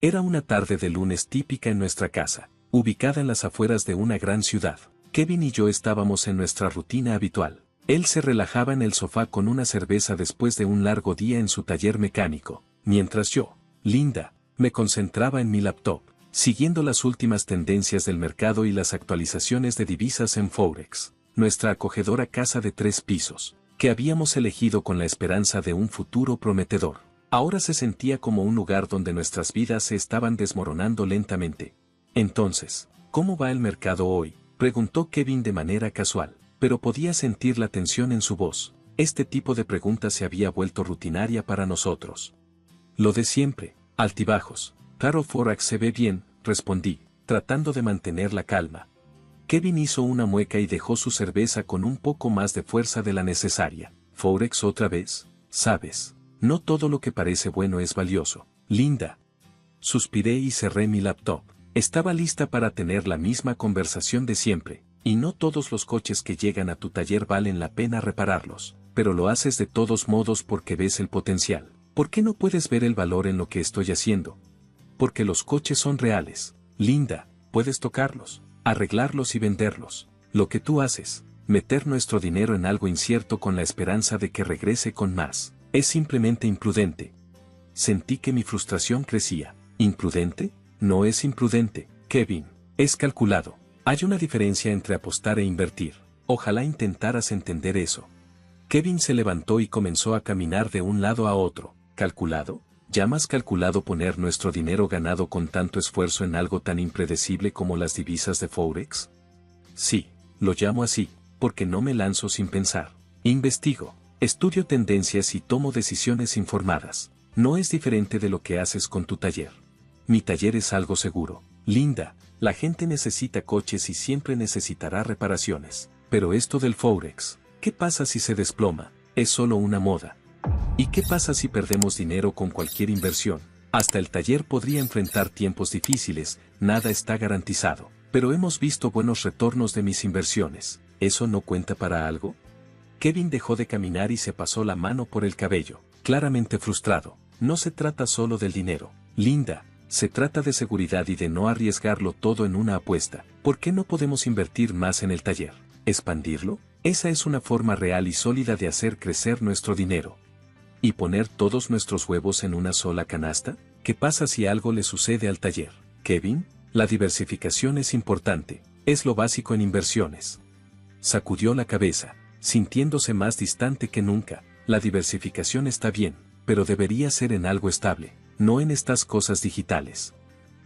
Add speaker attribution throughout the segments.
Speaker 1: Era una tarde de lunes típica en nuestra casa, ubicada en las afueras de una gran ciudad. Kevin y yo estábamos en nuestra rutina habitual. Él se relajaba en el sofá con una cerveza después de un largo día en su taller mecánico, mientras yo, Linda, me concentraba en mi laptop, siguiendo las últimas tendencias del mercado y las actualizaciones de divisas en Forex, nuestra acogedora casa de 3 pisos, que habíamos elegido con la esperanza de un futuro prometedor. Ahora se sentía como un lugar donde nuestras vidas se estaban desmoronando lentamente. Entonces, ¿cómo va el mercado hoy?, preguntó Kevin de manera casual, pero podía sentir la tensión en su voz. Este tipo de preguntas se había vuelto rutinaria para nosotros. Lo de siempre, altibajos. Claro, Forex se ve bien, respondí, tratando de mantener la calma. Kevin hizo una mueca y dejó su cerveza con un poco más de fuerza de la necesaria. ¿Forex otra vez? ¿Sabes? No todo lo que parece bueno es valioso, Linda. Suspiré y cerré mi laptop. Estaba lista para tener la misma conversación de siempre, y no todos los coches que llegan a tu taller valen la pena repararlos, pero lo haces de todos modos porque ves el potencial. ¿Por qué no puedes ver el valor en lo que estoy haciendo? Porque los coches son reales, Linda, puedes tocarlos, arreglarlos y venderlos. Lo que tú haces, meter nuestro dinero en algo incierto con la esperanza de que regrese con más, es simplemente imprudente. Sentí que mi frustración crecía. ¿Imprudente? No es imprudente, Kevin, es calculado. Hay una diferencia entre apostar e invertir. Ojalá intentaras entender eso. Kevin se levantó y comenzó a caminar de un lado a otro. ¿Calculado? ¿Llamas calculado poner nuestro dinero ganado con tanto esfuerzo en algo tan impredecible como las divisas de Forex? Sí, lo llamo así, porque no me lanzo sin pensar. Investigo, estudio tendencias y tomo decisiones informadas. No es diferente de lo que haces con tu taller. Mi taller es algo seguro. Linda, la gente necesita coches y siempre necesitará reparaciones. Pero esto del Forex, ¿qué pasa si se desploma? Es solo una moda. ¿Y qué pasa si perdemos dinero con cualquier inversión? Hasta el taller podría enfrentar tiempos difíciles, nada está garantizado. Pero hemos visto buenos retornos de mis inversiones. ¿Eso no cuenta para algo? Kevin dejó de caminar y se pasó la mano por el cabello, claramente frustrado. No se trata solo del dinero, Linda. Se trata de seguridad y de no arriesgarlo todo en una apuesta. ¿Por qué no podemos invertir más en el taller? ¿Expandirlo? Esa es una forma real y sólida de hacer crecer nuestro dinero. ¿Y poner todos nuestros huevos en una sola canasta? ¿Qué pasa si algo le sucede al taller? Kevin, la diversificación es importante, es lo básico en inversiones. Sacudió la cabeza, sintiéndose más distante que nunca. La diversificación está bien, pero debería ser en algo estable, no en estas cosas digitales.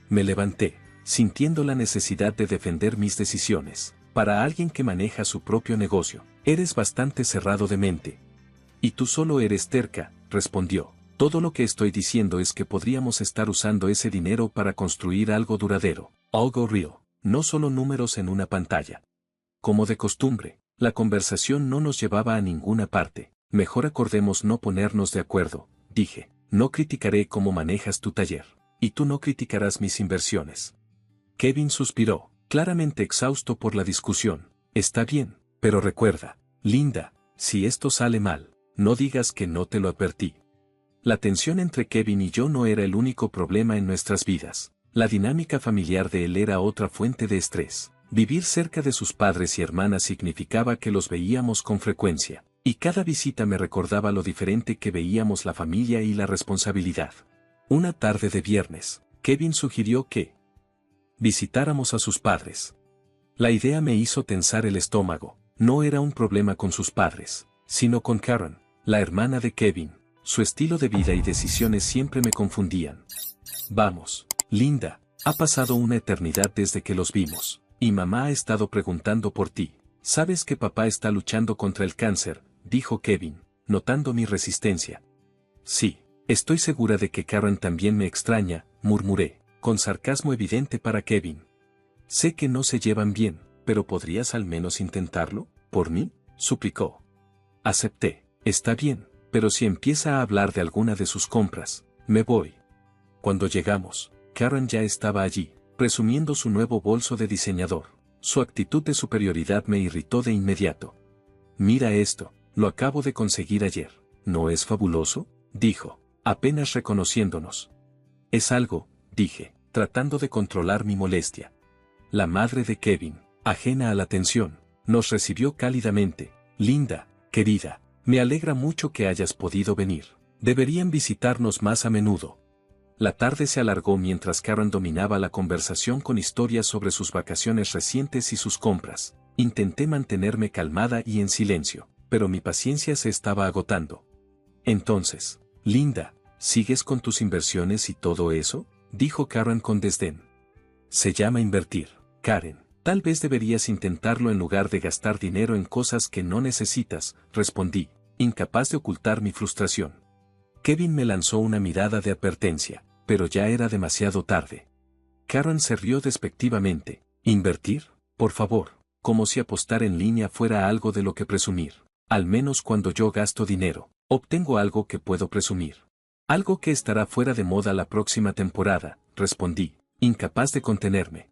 Speaker 1: Me levanté, sintiendo la necesidad de defender mis decisiones. Para alguien que maneja su propio negocio, eres bastante cerrado de mente. Y tú solo eres terca, respondió. Todo lo que estoy diciendo es que podríamos estar usando ese dinero para construir algo duradero, algo real, no solo números en una pantalla. Como de costumbre, la conversación no nos llevaba a ninguna parte. Mejor acordemos no ponernos de acuerdo, dije. No criticaré cómo manejas tu taller, y tú no criticarás mis inversiones. Kevin suspiró, claramente exhausto por la discusión. Está bien, pero recuerda, Linda, si esto sale mal, no digas que no te lo advertí. La tensión entre Kevin y yo no era el único problema en nuestras vidas. La dinámica familiar de él era otra fuente de estrés. Vivir cerca de sus padres y hermanas significaba que los veíamos con frecuencia. Y cada visita me recordaba lo diferente que veíamos la familia y la responsabilidad. Una tarde de viernes, Kevin sugirió que visitáramos a sus padres. La idea me hizo tensar el estómago. No era un problema con sus padres, sino con Karen, la hermana de Kevin. Su estilo de vida y decisiones siempre me confundían. Vamos, Linda, ha pasado una eternidad desde que los vimos, y mamá ha estado preguntando por ti. ¿Sabes que papá está luchando contra el cáncer?, dijo Kevin, notando mi resistencia. Sí, estoy segura de que Karen también me extraña, murmuré, con sarcasmo evidente para Kevin. Sé que no se llevan bien, pero ¿podrías al menos intentarlo, por mí?, suplicó. Acepté. Está bien, pero si empieza a hablar de alguna de sus compras, me voy. Cuando llegamos, Karen ya estaba allí, presumiendo su nuevo bolso de diseñador. Su actitud de superioridad me irritó de inmediato. Mira esto, lo acabo de conseguir ayer. ¿No es fabuloso?, dijo, apenas reconociéndonos. Es algo, dije, tratando de controlar mi molestia. La madre de Kevin, ajena a la tensión, nos recibió cálidamente. Linda, querida, me alegra mucho que hayas podido venir. Deberían visitarnos más a menudo. La tarde se alargó mientras Karen dominaba la conversación con historias sobre sus vacaciones recientes y sus compras. Intenté mantenerme calmada y en silencio, pero mi paciencia se estaba agotando. Entonces, Linda, ¿sigues con tus inversiones y todo eso?, dijo Karen con desdén. Se llama invertir, Karen. Tal vez deberías intentarlo en lugar de gastar dinero en cosas que no necesitas, respondí, incapaz de ocultar mi frustración. Kevin me lanzó una mirada de advertencia, pero ya era demasiado tarde. Karen se rió despectivamente. ¿Invertir? Por favor, como si apostar en línea fuera algo de lo que presumir. Al menos cuando yo gasto dinero, obtengo algo que puedo presumir. Algo que estará fuera de moda la próxima temporada, respondí, incapaz de contenerme.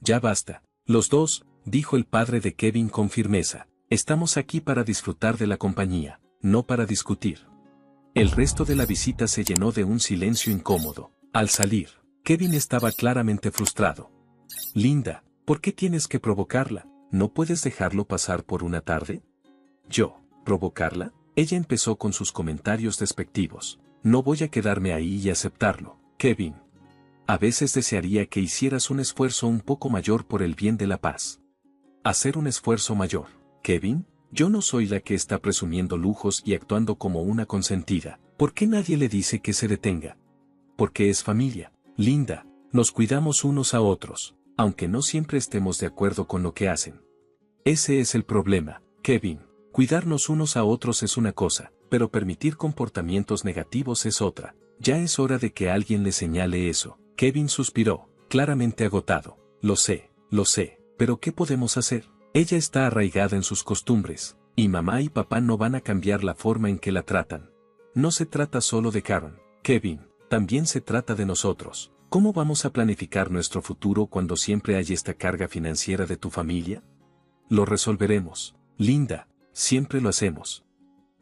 Speaker 1: Ya basta. Los dos, dijo el padre de Kevin con firmeza, estamos aquí para disfrutar de la compañía, no para discutir. El resto de la visita se llenó de un silencio incómodo. Al salir, Kevin estaba claramente frustrado. Linda, ¿por qué tienes que provocarla? ¿No puedes dejarlo pasar por una tarde? Yo, ¿provocarla? Ella empezó con sus comentarios despectivos. No voy a quedarme ahí y aceptarlo, Kevin. A veces desearía que hicieras un esfuerzo un poco mayor por el bien de la paz. Hacer un esfuerzo mayor, Kevin, yo no soy la que está presumiendo lujos y actuando como una consentida. ¿Por qué nadie le dice que se detenga? Porque es familia, Linda, nos cuidamos unos a otros, aunque no siempre estemos de acuerdo con lo que hacen. Ese es el problema, Kevin. Cuidarnos unos a otros es una cosa, pero permitir comportamientos negativos es otra. Ya es hora de que alguien le señale eso. Kevin suspiró, claramente agotado. Lo sé, pero ¿qué podemos hacer? Ella está arraigada en sus costumbres, y mamá y papá no van a cambiar la forma en que la tratan. No se trata solo de Karen, Kevin, también se trata de nosotros. ¿Cómo vamos a planificar nuestro futuro cuando siempre hay esta carga financiera de tu familia? Lo resolveremos, Linda, siempre lo hacemos.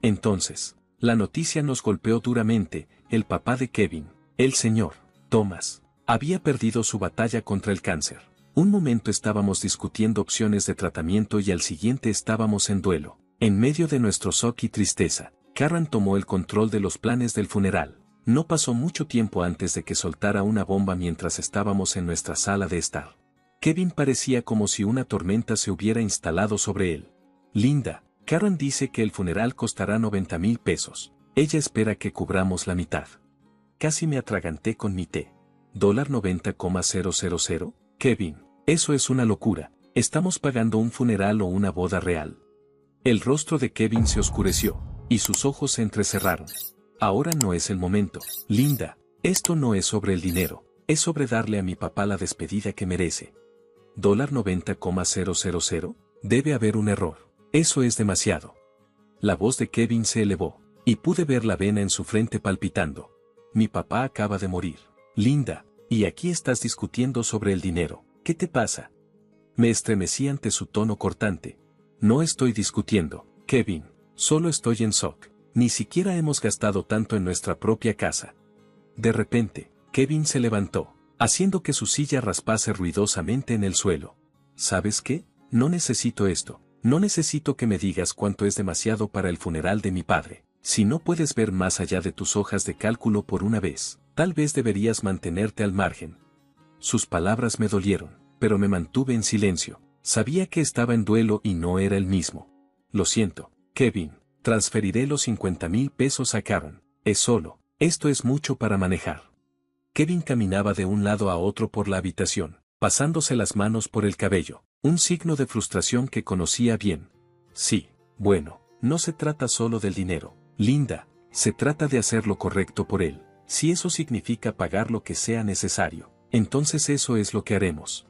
Speaker 1: Entonces, la noticia nos golpeó duramente. El papá de Kevin, el señor Thomas, había perdido su batalla contra el cáncer. Un momento estábamos discutiendo opciones de tratamiento y al siguiente estábamos en duelo. En medio de nuestro shock y tristeza, Karen tomó el control de los planes del funeral. No pasó mucho tiempo antes de que soltara una bomba mientras estábamos en nuestra sala de estar. Kevin parecía como si una tormenta se hubiera instalado sobre él. Linda, Karen dice que el funeral costará 90,000 pesos. Ella espera que cubramos la mitad. Casi me atraganté con mi té. $90,000. Kevin, eso es una locura. ¿Estamos pagando un funeral o una boda real? El rostro de Kevin se oscureció, y sus ojos se entrecerraron. Ahora no es el momento. Linda, esto no es sobre el dinero, es sobre darle a mi papá la despedida que merece. $90,000. Debe haber un error. Eso es demasiado. La voz de Kevin se elevó, y pude ver la vena en su frente palpitando. Mi papá acaba de morir. Linda, y aquí estás discutiendo sobre el dinero. ¿Qué te pasa? Me estremecí ante su tono cortante. No estoy discutiendo, Kevin, solo estoy en shock. Ni siquiera hemos gastado tanto en nuestra propia casa. De repente, Kevin se levantó, haciendo que su silla raspase ruidosamente en el suelo. ¿Sabes qué? No necesito esto. No necesito que me digas cuánto es demasiado para el funeral de mi padre. Si no puedes ver más allá de tus hojas de cálculo por una vez, tal vez deberías mantenerte al margen. Sus palabras me dolieron, pero me mantuve en silencio. Sabía que estaba en duelo y no era el mismo. Lo siento, Kevin, transferiré los 50,000 pesos a Karen. Esto es mucho para manejar. Kevin caminaba de un lado a otro por la habitación, pasándose las manos por el cabello, un signo de frustración que conocía bien. Sí, bueno, no se trata solo del dinero, Linda, se trata de hacer lo correcto por él. Si eso significa pagar lo que sea necesario, entonces eso es lo que haremos.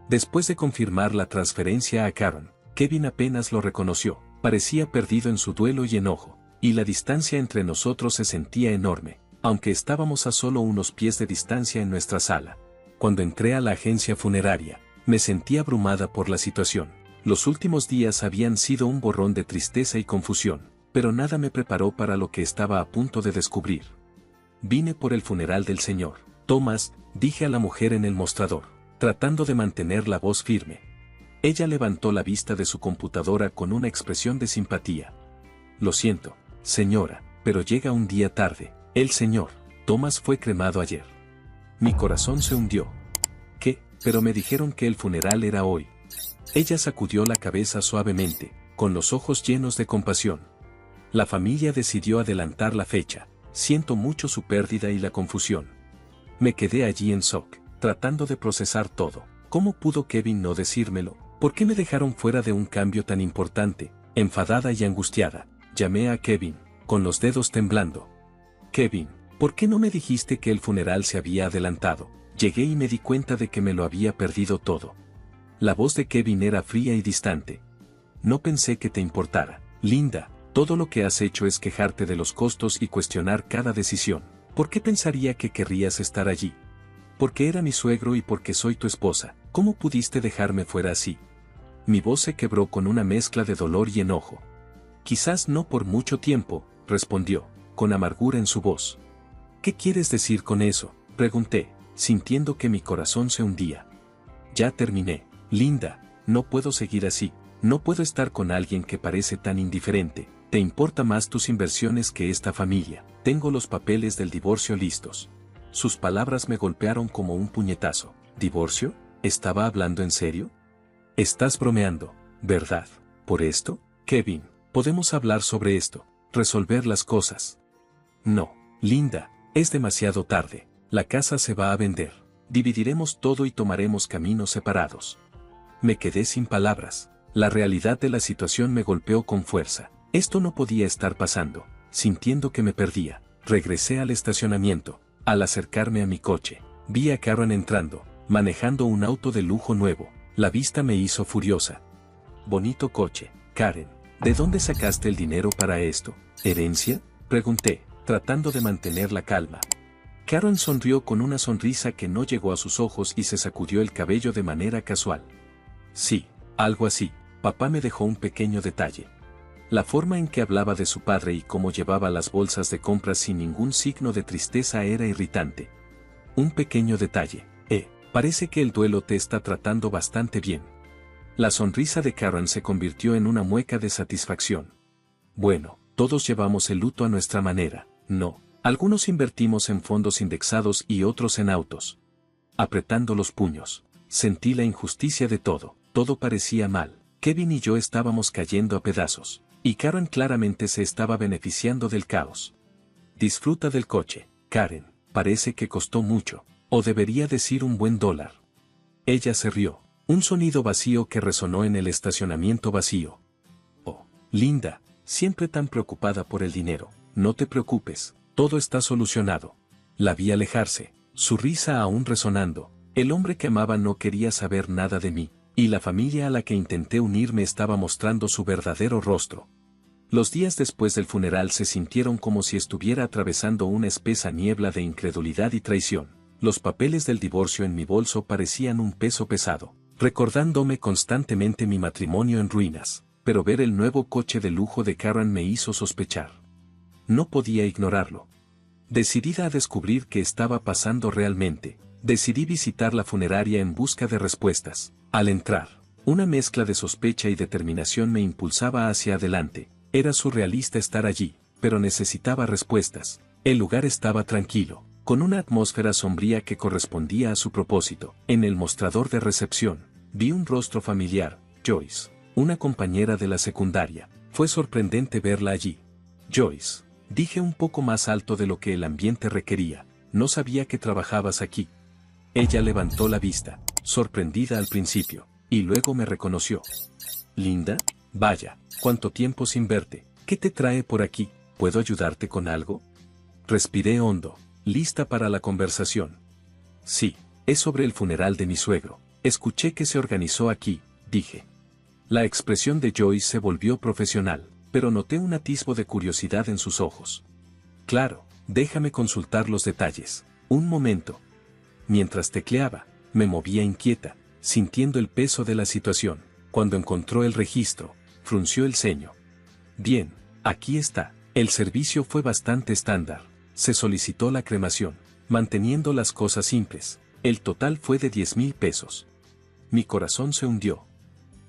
Speaker 1: Después de confirmar la transferencia a Karen, Kevin apenas lo reconoció, parecía perdido en su duelo y enojo, y la distancia entre nosotros se sentía enorme, aunque estábamos a solo unos pies de distancia en nuestra sala. Cuando entré a la agencia funeraria, me sentí abrumada por la situación. Los últimos días habían sido un borrón de tristeza y confusión, pero nada me preparó para lo que estaba a punto de descubrir. Vine por el funeral del señor Thomas, dije a la mujer en el mostrador, tratando de mantener la voz firme. Ella levantó la vista de su computadora con una expresión de simpatía. Lo siento, señora, pero llega un día tarde. El señor Thomas fue cremado ayer. Mi corazón se hundió. ¿Qué? Pero me dijeron que el funeral era hoy. Ella sacudió la cabeza suavemente, con los ojos llenos de compasión. La familia decidió adelantar la fecha. Siento mucho su pérdida y la confusión. Me quedé allí en shock, tratando de procesar todo. ¿Cómo pudo Kevin no decírmelo? ¿Por qué me dejaron fuera de un cambio tan importante? Enfadada y angustiada, llamé a Kevin, con los dedos temblando. Kevin, ¿por qué no me dijiste que el funeral se había adelantado? Llegué y me di cuenta de que me lo había perdido todo. La voz de Kevin era fría y distante. No pensé que te importara, Linda. Todo lo que has hecho es quejarte de los costos y cuestionar cada decisión. ¿Por qué pensaría que querrías estar allí? Porque era mi suegro y porque soy tu esposa. ¿Cómo pudiste dejarme fuera así? Mi voz se quebró con una mezcla de dolor y enojo. Quizás no por mucho tiempo, respondió, con amargura en su voz. ¿Qué quieres decir con eso? Pregunté, sintiendo que mi corazón se hundía. Ya terminé, Linda, no puedo seguir así. No puedo estar con alguien que parece tan indiferente. Te importa más tus inversiones que esta familia. Tengo los papeles del divorcio listos. Sus palabras me golpearon como un puñetazo. ¿Divorcio? ¿Estaba hablando en serio? Estás bromeando, ¿verdad? ¿Por esto? Kevin, podemos hablar sobre esto, resolver las cosas. No, Linda, es demasiado tarde. La casa se va a vender. Dividiremos todo y tomaremos caminos separados. Me quedé sin palabras. La realidad de la situación me golpeó con fuerza. Esto no podía estar pasando. Sintiendo que me perdía, regresé al estacionamiento. Al acercarme a mi coche, vi a Karen entrando, manejando un auto de lujo nuevo. La vista me hizo furiosa. Bonito coche, Karen. ¿De dónde sacaste el dinero para esto? ¿Herencia? Pregunté, tratando de mantener la calma. Karen sonrió con una sonrisa que no llegó a sus ojos y se sacudió el cabello de manera casual. Sí, algo así. Papá me dejó un pequeño detalle. La forma en que hablaba de su padre y cómo llevaba las bolsas de compras sin ningún signo de tristeza era irritante. Un pequeño detalle. Parece que el duelo te está tratando bastante bien. La sonrisa de Karen se convirtió en una mueca de satisfacción. Bueno, todos llevamos el luto a nuestra manera, ¿no? Algunos invertimos en fondos indexados y otros en autos. Apretando los puños, sentí la injusticia de todo. Todo parecía mal. Kevin y yo estábamos cayendo a pedazos. Y Karen claramente se estaba beneficiando del caos. Disfruta del coche, Karen. Parece que costó mucho. O debería decir un buen $1. Ella se rió. Un sonido vacío que resonó en el estacionamiento vacío. Oh, Linda, siempre tan preocupada por el dinero. No te preocupes, todo está solucionado. La vi alejarse, su risa aún resonando. El hombre que amaba no quería saber nada de mí. Y la familia a la que intenté unirme estaba mostrando su verdadero rostro. Los días después del funeral se sintieron como si estuviera atravesando una espesa niebla de incredulidad y traición. Los papeles del divorcio en mi bolso parecían un peso pesado, recordándome constantemente mi matrimonio en ruinas, pero ver el nuevo coche de lujo de Karen me hizo sospechar. No podía ignorarlo. Decidida a descubrir qué estaba pasando realmente, decidí visitar la funeraria en busca de respuestas. Al entrar, una mezcla de sospecha y determinación me impulsaba hacia adelante. Era surrealista estar allí, pero necesitaba respuestas. El lugar estaba tranquilo, con una atmósfera sombría que correspondía a su propósito. En el mostrador de recepción, vi un rostro familiar, Joyce, una compañera de la secundaria. Fue sorprendente verla allí. Joyce, dije un poco más alto de lo que el ambiente requería, no sabía que trabajabas aquí. Ella levantó la vista, sorprendida al principio, y luego me reconoció. Linda, vaya, cuánto tiempo sin verte. ¿Qué te trae por aquí? ¿Puedo ayudarte con algo? Respiré hondo, lista para la conversación. Sí, es sobre el funeral de mi suegro. Escuché que se organizó aquí, dije. La expresión de Joyce se volvió profesional, pero noté un atisbo de curiosidad en sus ojos. Claro, déjame consultar los detalles. Un momento. Mientras tecleaba, me movía inquieta, sintiendo el peso de la situación. Cuando encontró el registro, frunció el ceño. Bien, aquí está. El servicio fue bastante estándar. Se solicitó la cremación. manteniendo las cosas simples. El total fue de 10,000 pesos. Mi corazón se hundió.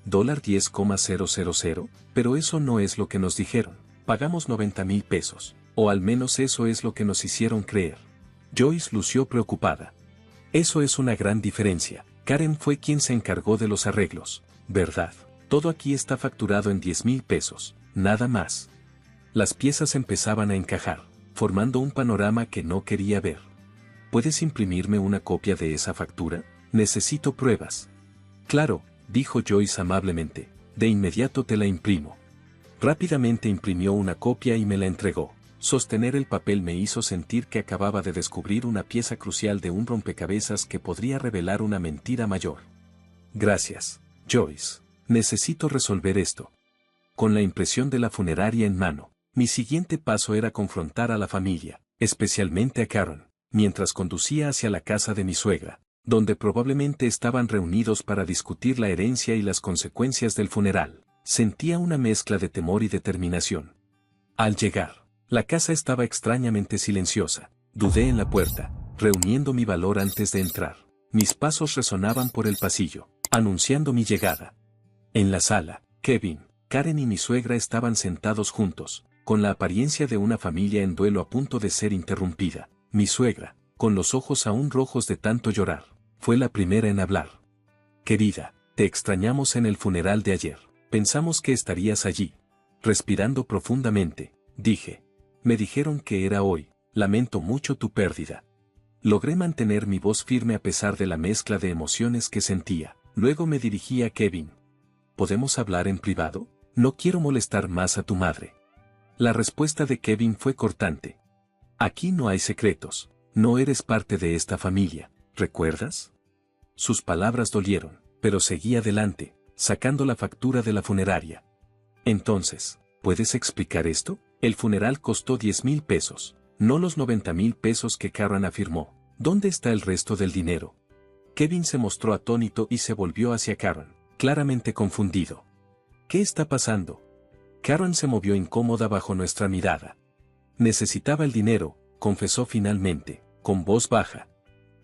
Speaker 1: $10,000, pero eso no es lo que nos dijeron. Pagamos 90,000 pesos, o al menos eso es lo que nos hicieron creer. Joyce lució preocupada. Eso es una gran diferencia. Karen fue quien se encargó de los arreglos, ¿verdad? Todo aquí está facturado en 10,000 pesos, nada más. Las piezas empezaban a encajar, formando un panorama que no quería ver. ¿Puedes imprimirme una copia de esa factura? Necesito pruebas. Claro, dijo Joyce amablemente, de inmediato te la imprimo. Rápidamente imprimió una copia y me la entregó. Sostener el papel me hizo sentir que acababa de descubrir una pieza crucial de un rompecabezas que podría revelar una mentira mayor. Gracias, Joyce. Necesito resolver esto. Con la impresión de la funeraria en mano, mi siguiente paso era confrontar a la familia, especialmente a Karen, mientras conducía hacia la casa de mi suegra, donde probablemente estaban reunidos para discutir la herencia y las consecuencias del funeral. Sentía una mezcla de temor y determinación. Al llegar, la casa estaba extrañamente silenciosa. Dudé en la puerta, reuniendo mi valor antes de entrar. Mis pasos resonaban por el pasillo, anunciando mi llegada. En la sala, Kevin, Karen y mi suegra estaban sentados juntos, con la apariencia de una familia en duelo a punto de ser interrumpida. Mi suegra, con los ojos aún rojos de tanto llorar, fue la primera en hablar. Querida, te extrañamos en el funeral de ayer. Pensamos que estarías allí. Respirando profundamente, dije. Me dijeron que era hoy. Lamento mucho tu pérdida. Logré mantener mi voz firme a pesar de la mezcla de emociones que sentía. Luego me dirigí a Kevin. ¿Podemos hablar en privado? No quiero molestar más a tu madre. La respuesta de Kevin fue cortante. Aquí no hay secretos. No eres parte de esta familia, ¿recuerdas? Sus palabras dolieron, pero seguí adelante, sacando la factura de la funeraria. Entonces, ¿puedes explicar esto? El funeral costó 10,000 pesos, no los 90,000 pesos que Karen afirmó. ¿Dónde está el resto del dinero? Kevin se mostró atónito y se volvió hacia Karen, claramente confundido. ¿Qué está pasando? Karen se movió incómoda bajo nuestra mirada. Necesitaba el dinero, confesó finalmente, con voz baja.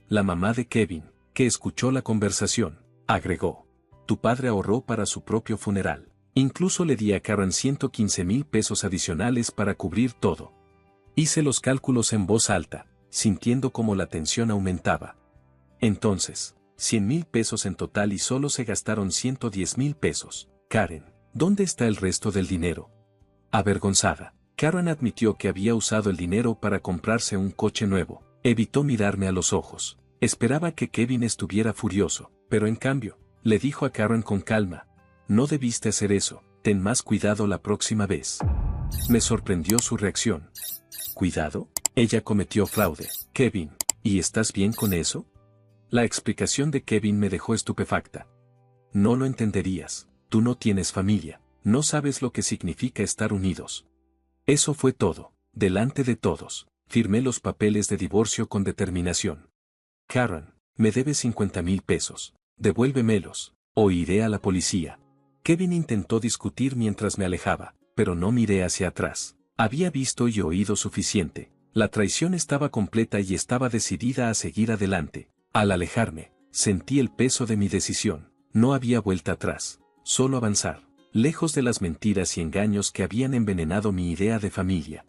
Speaker 1: La mamá de Kevin, que escuchó la conversación, agregó. Tu padre ahorró para su propio funeral. Incluso le di a Karen 115,000 pesos adicionales para cubrir todo. Hice los cálculos en voz alta, sintiendo como la tensión aumentaba. Entonces, 100,000 pesos en total y solo se gastaron 110,000 pesos. Karen, ¿dónde está el resto del dinero? Avergonzada, Karen admitió que había usado el dinero para comprarse un coche nuevo. Evitó mirarme a los ojos. Esperaba que Kevin estuviera furioso, pero en cambio, le dijo a Karen con calma. No debiste hacer eso, ten más cuidado la próxima vez. Me sorprendió su reacción. ¿Cuidado? Ella cometió fraude. Kevin, ¿y estás bien con eso? La explicación de Kevin me dejó estupefacta. No lo entenderías, tú no tienes familia, no sabes lo que significa estar unidos. Eso fue todo, delante de todos, firmé los papeles de divorcio con determinación. Karen, me debes 50,000 pesos, devuélvemelos, o iré a la policía. Kevin intentó discutir mientras me alejaba, pero no miré hacia atrás. Había visto y oído suficiente. La traición estaba completa y estaba decidida a seguir adelante. Al alejarme, sentí el peso de mi decisión. No había vuelta atrás, solo avanzar, lejos de las mentiras y engaños que habían envenenado mi idea de familia.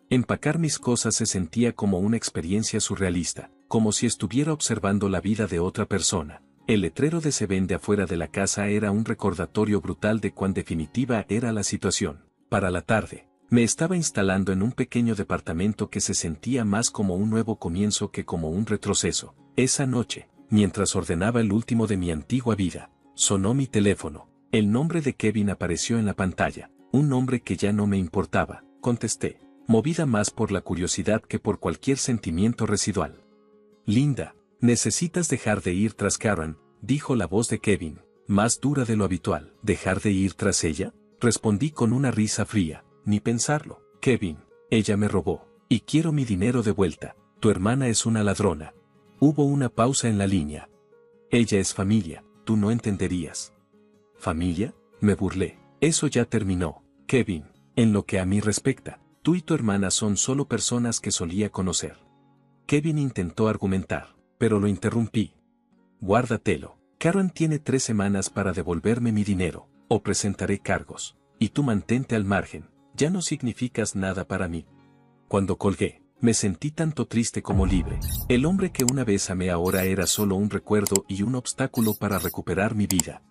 Speaker 1: Empacar mis cosas se sentía como una experiencia surrealista, como si estuviera observando la vida de otra persona. El letrero de "se vende" afuera de la casa era un recordatorio brutal de cuán definitiva era la situación. Para la tarde, me estaba instalando en un pequeño departamento que se sentía más como un nuevo comienzo que como un retroceso. Esa noche, mientras ordenaba el último de mi antigua vida, sonó mi teléfono. El nombre de Kevin apareció en la pantalla, un nombre que ya no me importaba. Contesté, movida más por la curiosidad que por cualquier sentimiento residual. Linda, necesitas dejar de ir tras Karen, dijo la voz de Kevin, más dura de lo habitual. ¿Dejar de ir tras ella? Respondí con una risa fría, ni pensarlo. Kevin, ella me robó, y quiero mi dinero de vuelta. Tu hermana es una ladrona. Hubo una pausa en la línea. Ella es familia, tú no entenderías. ¿Familia? Me burlé. Eso ya terminó, Kevin. En lo que a mí respecta, tú y tu hermana son solo personas que solía conocer. Kevin intentó argumentar, pero lo interrumpí. Guárdatelo. Karen tiene 3 semanas para devolverme mi dinero, o presentaré cargos. Y tú mantente al margen, ya no significas nada para mí. Cuando colgué, me sentí tanto triste como libre. El hombre que una vez amé ahora era solo un recuerdo y un obstáculo para recuperar mi vida.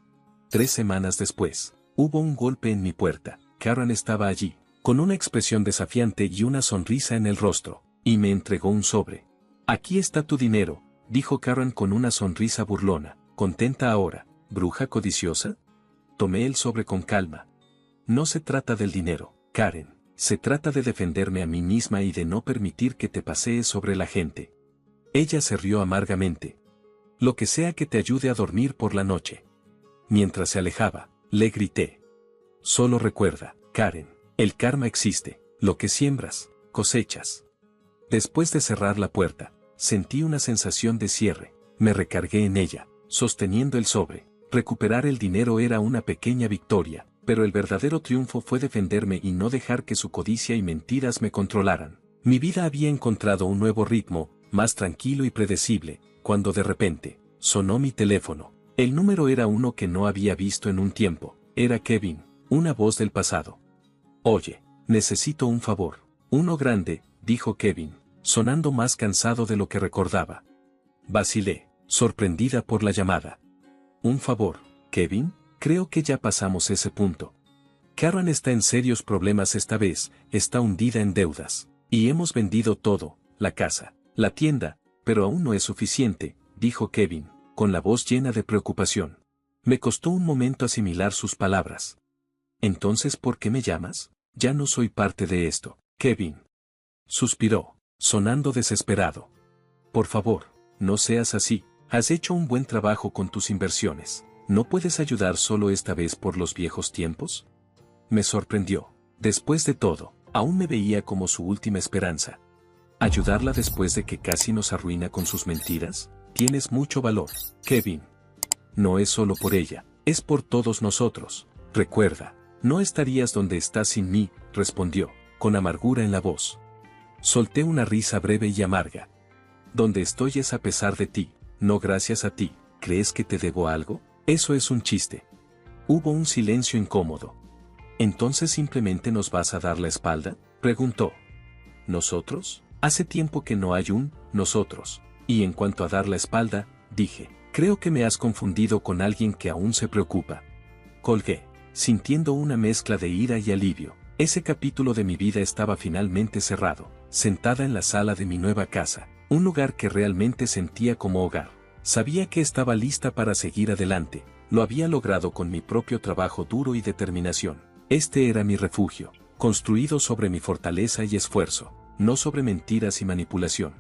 Speaker 1: 3 semanas después, hubo un golpe en mi puerta. Karen estaba allí, con una expresión desafiante y una sonrisa en el rostro, y me entregó un sobre. Aquí está tu dinero, dijo Karen con una sonrisa burlona. ¿Contenta ahora, bruja codiciosa? Tomé el sobre con calma. No se trata del dinero, Karen, se trata de defenderme a mí misma y de no permitir que te pasees sobre la gente. Ella se rió amargamente. Lo que sea que te ayude a dormir por la noche. Mientras se alejaba, le grité. Solo recuerda, Karen, el karma existe, lo que siembras, cosechas. Después de cerrar la puerta, sentí una sensación de cierre, me recargué en ella, sosteniendo el sobre. Recuperar el dinero era una pequeña victoria, pero el verdadero triunfo fue defenderme y no dejar que su codicia y mentiras me controlaran. Mi vida había encontrado un nuevo ritmo, más tranquilo y predecible, cuando de repente, sonó mi teléfono. El número era uno que no había visto en un tiempo, era Kevin, una voz del pasado. Oye, necesito un favor. Uno grande, dijo Kevin, sonando más cansado de lo que recordaba. Vacilé, sorprendida por la llamada. ¿Un favor, Kevin? Creo que ya pasamos ese punto. Karen está en serios problemas esta vez, está hundida en deudas. Y hemos vendido todo, la casa, la tienda, pero aún no es suficiente, dijo Kevin, con la voz llena de preocupación. Me costó un momento asimilar sus palabras. Entonces, ¿por qué me llamas? Ya no soy parte de esto, Kevin. Suspiró, sonando desesperado. Por favor, no seas así. Has hecho un buen trabajo con tus inversiones. ¿No puedes ayudar solo esta vez por los viejos tiempos? Me sorprendió. Después de todo, aún me veía como su última esperanza. ¿Ayudarla después de que casi nos arruina con sus mentiras? Tienes mucho valor, Kevin. No es solo por ella, es por todos nosotros. Recuerda, no estarías donde estás sin mí, respondió, con amargura en la voz. Solté una risa breve y amarga. Donde estoy es a pesar de ti, no gracias a ti. ¿Crees que te debo algo? Eso es un chiste. Hubo un silencio incómodo. ¿Entonces simplemente nos vas a dar la espalda?, preguntó. ¿Nosotros? Hace tiempo que no hay un nosotros. Y en cuanto a dar la espalda, dije, creo que me has confundido con alguien que aún se preocupa. Colgué, sintiendo una mezcla de ira y alivio. Ese capítulo de mi vida estaba finalmente cerrado, sentada en la sala de mi nueva casa, un lugar que realmente sentía como hogar. Sabía que estaba lista para seguir adelante, lo había logrado con mi propio trabajo duro y determinación. Este era mi refugio, construido sobre mi fortaleza y esfuerzo, no sobre mentiras y manipulación.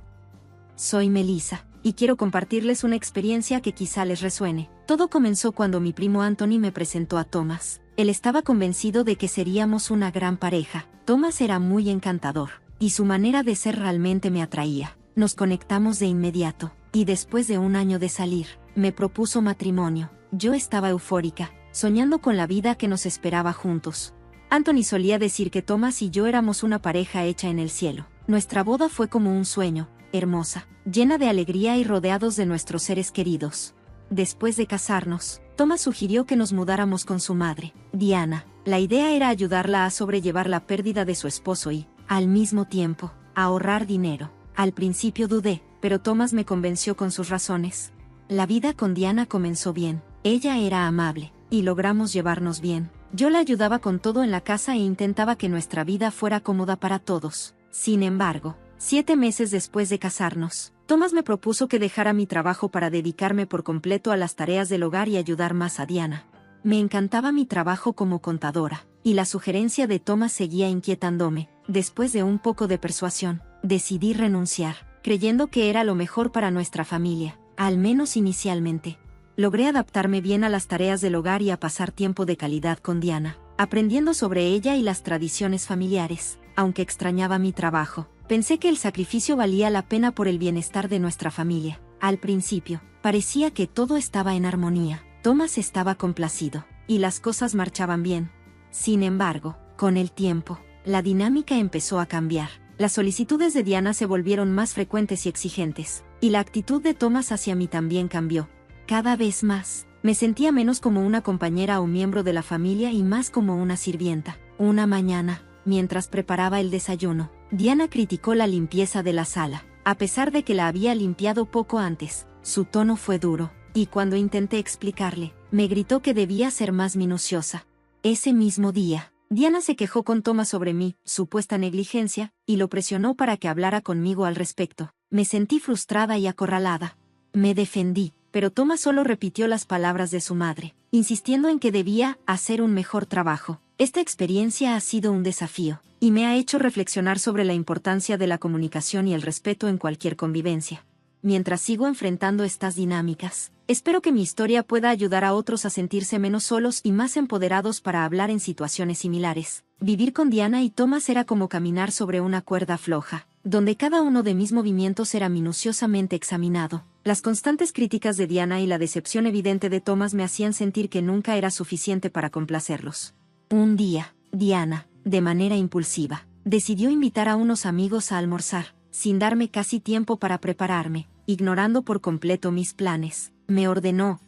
Speaker 2: Soy Melissa, y quiero compartirles una experiencia que quizá les resuene. Todo comenzó cuando mi primo Anthony me presentó a Thomas. Él estaba convencido de que seríamos una gran pareja. Thomas era muy encantador, y su manera de ser realmente me atraía. Nos conectamos de inmediato, y después de un año de salir, me propuso matrimonio. Yo estaba eufórica, soñando con la vida que nos esperaba juntos. Anthony solía decir que Thomas y yo éramos una pareja hecha en el cielo. Nuestra boda fue como un sueño, hermosa, llena de alegría y rodeados de nuestros seres queridos. Después de casarnos, Thomas sugirió que nos mudáramos con su madre, Diana. La idea era ayudarla a sobrellevar la pérdida de su esposo y, al mismo tiempo, ahorrar dinero. Al principio dudé, pero Thomas me convenció con sus razones. La vida con Diana comenzó bien. Ella era amable, y logramos llevarnos bien. Yo la ayudaba con todo en la casa e intentaba que nuestra vida fuera cómoda para todos. Sin embargo, 7 meses después de casarnos, Thomas me propuso que dejara mi trabajo para dedicarme por completo a las tareas del hogar y ayudar más a Diana. Me encantaba mi trabajo como contadora, y la sugerencia de Thomas seguía inquietándome. Después de un poco de persuasión, decidí renunciar, creyendo que era lo mejor para nuestra familia, al menos inicialmente. Logré adaptarme bien a las tareas del hogar y a pasar tiempo de calidad con Diana, aprendiendo sobre ella y las tradiciones familiares. Aunque extrañaba mi trabajo, pensé que el sacrificio valía la pena por el bienestar de nuestra familia. Al principio, parecía que todo estaba en armonía. Thomas estaba complacido, y las cosas marchaban bien. Sin embargo, con el tiempo, la dinámica empezó a cambiar. Las solicitudes de Diana se volvieron más frecuentes y exigentes, y la actitud de Thomas hacia mí también cambió. Cada vez más, me sentía menos como una compañera o miembro de la familia y más como una sirvienta. Una mañana, mientras preparaba el desayuno, Diana criticó la limpieza de la sala. A pesar de que la había limpiado poco antes, su tono fue duro, y cuando intenté explicarle, me gritó que debía ser más minuciosa. Ese mismo día, Diana se quejó con Thomas sobre mi supuesta negligencia, y lo presionó para que hablara conmigo al respecto. Me sentí frustrada y acorralada. Me defendí, pero Thomas solo repitió las palabras de su madre, insistiendo en que debía hacer un mejor trabajo. Esta experiencia ha sido un desafío, y me ha hecho reflexionar sobre la importancia de la comunicación y el respeto en cualquier convivencia. Mientras sigo enfrentando estas dinámicas, espero que mi historia pueda ayudar a otros a sentirse menos solos y más empoderados para hablar en situaciones similares. Vivir con Diana y Thomas era como caminar sobre una cuerda floja, donde cada uno de mis movimientos era minuciosamente examinado. Las constantes críticas de Diana y la decepción evidente de Thomas me hacían sentir que nunca era suficiente para complacerlos. Un día, Diana, de manera impulsiva, decidió invitar a unos amigos a almorzar, sin darme casi tiempo para prepararme. Ignorando por completo mis planes, me ordenó,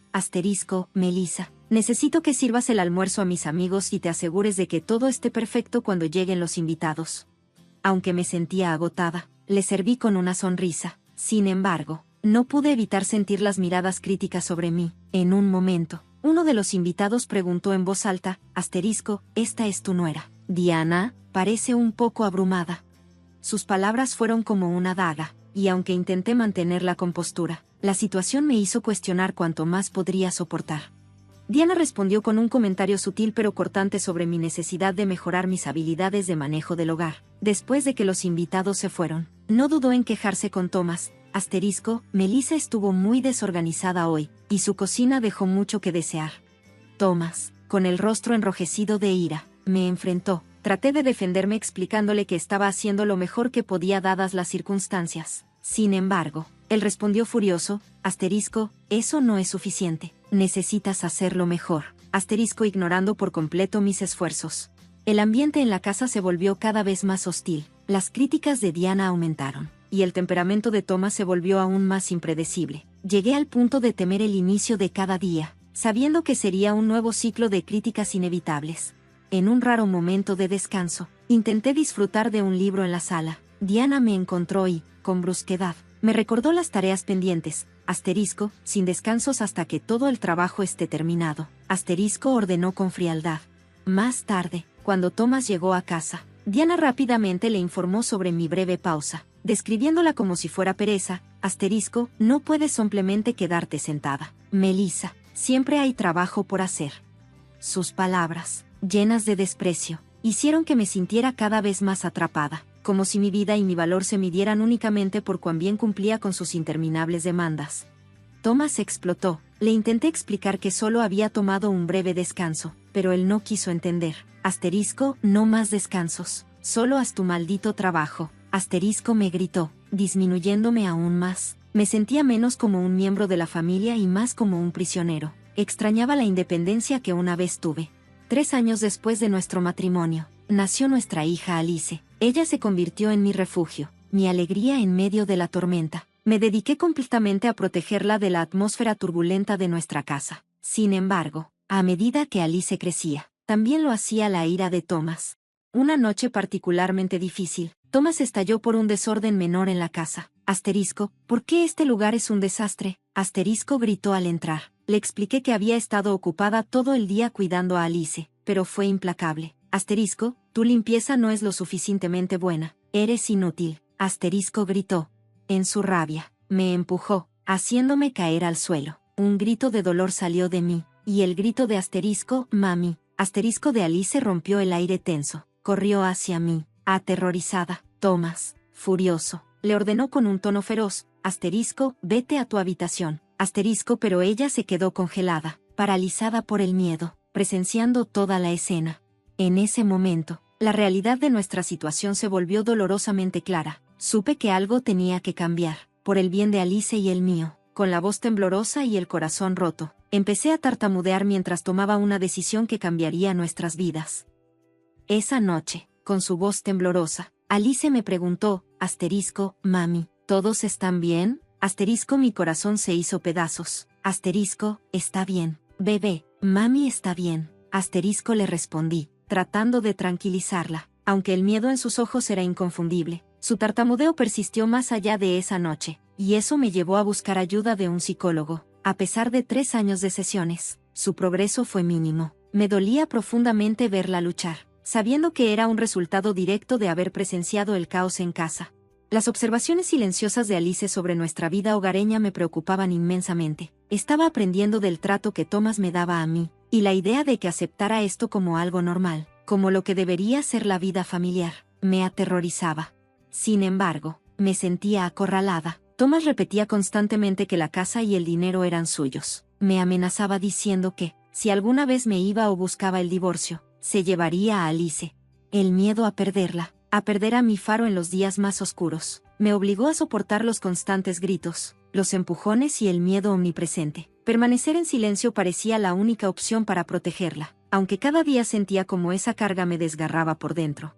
Speaker 2: Melissa, necesito que sirvas el almuerzo a mis amigos y te asegures de que todo esté perfecto cuando lleguen los invitados. Aunque me sentía agotada, le serví con una sonrisa. Sin embargo, no pude evitar sentir las miradas críticas sobre mí. En un momento, uno de los invitados preguntó en voz alta, ¿esta es tu nuera? Diana, parece un poco abrumada. Sus palabras fueron como una daga. Y aunque intenté mantener la compostura, la situación me hizo cuestionar cuánto más podría soportar. Diana respondió con un comentario sutil pero cortante sobre mi necesidad de mejorar mis habilidades de manejo del hogar. Después de que los invitados se fueron, no dudó en quejarse con Thomas. Melissa estuvo muy desorganizada hoy, y su cocina dejó mucho que desear. Thomas, con el rostro enrojecido de ira, me enfrentó. Traté de defenderme explicándole que estaba haciendo lo mejor que podía dadas las circunstancias. Sin embargo, él respondió furioso, eso no es suficiente, necesitas hacerlo mejor, ignorando por completo mis esfuerzos. El ambiente en la casa se volvió cada vez más hostil, las críticas de Diana aumentaron, y el temperamento de Thomas se volvió aún más impredecible. Llegué al punto de temer el inicio de cada día, sabiendo que sería un nuevo ciclo de críticas inevitables. En un raro momento de descanso, intenté disfrutar de un libro en la sala. Diana me encontró y, con brusquedad, me recordó las tareas pendientes. Sin descansos hasta que todo el trabajo esté terminado. Ordenó con frialdad. Más tarde, cuando Thomas llegó a casa, Diana rápidamente le informó sobre mi breve pausa, describiéndola como si fuera pereza. No puedes simplemente quedarte sentada. Melissa, siempre hay trabajo por hacer. Sus palabras, llenas de desprecio, hicieron que me sintiera cada vez más atrapada, como si mi vida y mi valor se midieran únicamente por cuán bien cumplía con sus interminables demandas. Thomas explotó. Le intenté explicar que solo había tomado un breve descanso, pero él no quiso entender. No más descansos, solo haz tu maldito trabajo. Me gritó, disminuyéndome aún más. Me sentía menos como un miembro de la familia y más como un prisionero. Extrañaba la independencia que una vez tuve. 3 años después de nuestro matrimonio, nació nuestra hija Alice. Ella se convirtió en mi refugio, mi alegría en medio de la tormenta. Me dediqué completamente a protegerla de la atmósfera turbulenta de nuestra casa. Sin embargo, a medida que Alice crecía, también lo hacía la ira de Thomas. Una noche particularmente difícil, Thomas estalló por un desorden menor en la casa. ¿Por qué este lugar es un desastre? Gritó al entrar. Le expliqué que había estado ocupada todo el día cuidando a Alice, pero fue implacable. Tu limpieza no es lo suficientemente buena. Eres inútil. Gritó. En su rabia, me empujó, haciéndome caer al suelo. Un grito de dolor salió de mí, y el grito de mami. De Alice rompió el aire tenso. Corrió hacia mí, aterrorizada. Thomas, furioso, le ordenó con un tono feroz. Vete a tu habitación. Pero ella se quedó congelada, paralizada por el miedo, presenciando toda la escena. En ese momento, la realidad de nuestra situación se volvió dolorosamente clara. Supe que algo tenía que cambiar, por el bien de Alice y el mío. Con la voz temblorosa y el corazón roto, empecé a tartamudear mientras tomaba una decisión que cambiaría nuestras vidas. Esa noche, con su voz temblorosa, Alice me preguntó, asterisco, mami, ¿todos están bien? Asterisco, mi corazón se hizo pedazos. Asterisco, está bien, bebé, mami está bien. Asterisco, le respondí, tratando de tranquilizarla, aunque el miedo en sus ojos era inconfundible. Su tartamudeo persistió más allá de esa noche, y eso me llevó a buscar ayuda de un psicólogo. A pesar de 3 años de sesiones, su progreso fue mínimo. Me dolía profundamente verla luchar, sabiendo que era un resultado directo de haber presenciado el caos en casa. Las observaciones silenciosas de Alice sobre nuestra vida hogareña me preocupaban inmensamente. Estaba aprendiendo del trato que Thomas me daba a mí, y la idea de que aceptara esto como algo normal, como lo que debería ser la vida familiar, me aterrorizaba. Sin embargo, me sentía acorralada. Thomas repetía constantemente que la casa y el dinero eran suyos. Me amenazaba diciendo que, si alguna vez me iba o buscaba el divorcio, se llevaría a Alice. El miedo a perderla, a perder a mi faro en los días más oscuros, me obligó a soportar los constantes gritos, los empujones y el miedo omnipresente. Permanecer en silencio parecía la única opción para protegerla, aunque cada día sentía como esa carga me desgarraba por dentro.